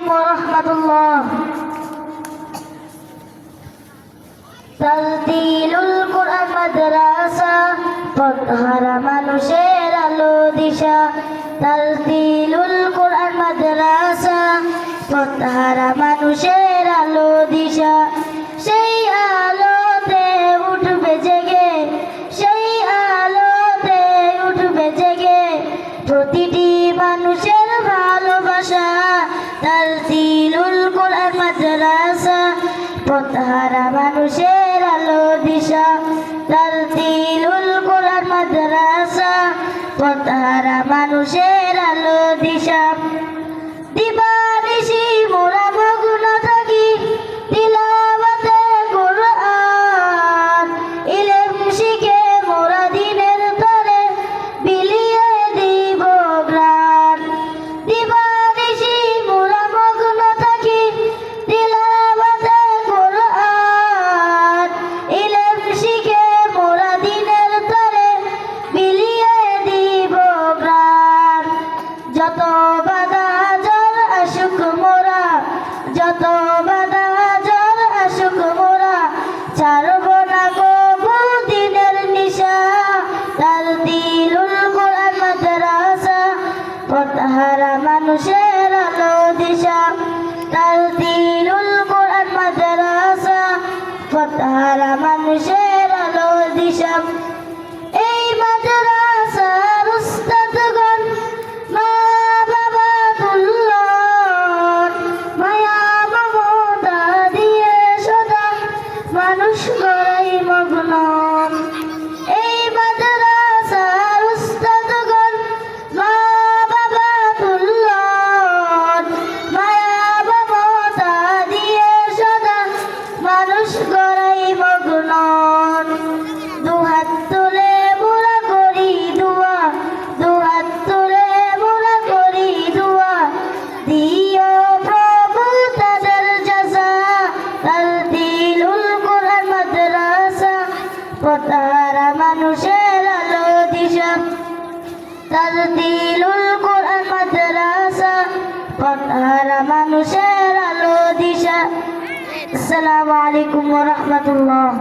ওয়া তালতিলুল কুরআন মাদ্রাসা পথহারা মানুষের আলো দিশা। তালতিলুল কুরআন মাদ্রাসা পথহারা মানুষের আলো দিশা। সেই আলোতে উঠবে জেগে, সেই আলোতে উঠবে জেগে প্রতিটি মানুষের ভালোবাসা। তালতিলুল কুরআন মাদ্রাসা পথহারা মানুষের আলো দিশা। তালতিলুল কুরআন মাদ্রাসা পথহারা মানুষের আলো দিশা। দিবানিশি মোরা মগ্ন থাকি তিলাওয়াতে কুরআন, ইলম শিখে মোরা দিনের তরে বিলিয়ে দিব প্রাণ। দিবানিশি মোরা মগ্ন থাকি তিলাওয়াতে কুরআন, ইলম শিখে মোরা দিনের তরে বিলিয়ে দিব প্রাণ। যত বাধা জ্বর আসুক মোরা, যত বাধা জ্বর আসুক মোরা ছাড়ব না কবু দিনের নিশা। তালতিলুল কুরআন মাদ্রাসা পথহারা মানুষের আলো দিশা। তালতিলুল কুরআন মাদ্রাসা পথহারা মানুষের আলো দিশা। এই মাদ্রাসার উস্তাদগণ মা বাবা তুল্যন, মায়া মমতা দিয়ে সদা মানুষ গড়াই মগ্ন। এই মাদ্রাসার উস্তাদগণ মা বাবা তুল্যন, মায়া মমতা দিয়ে সদা মানুষ গড়াই মগ্ন। দুহাত তুলে মোরা করি দুয়া, দুহাত তুলে মোরা করি দুয়া, দিও প্রভু তাদের জাযা। তালতিলুল কুরআন মাদ্রাসা পথহারা মানুষের আলো দিশা। তালতিলুল কুরআন মাদ্রাসা পথহারা মানুষের আলো দিশা। আসসালামু আলাইকুম ওয়া রাহমাতুল্লাহ।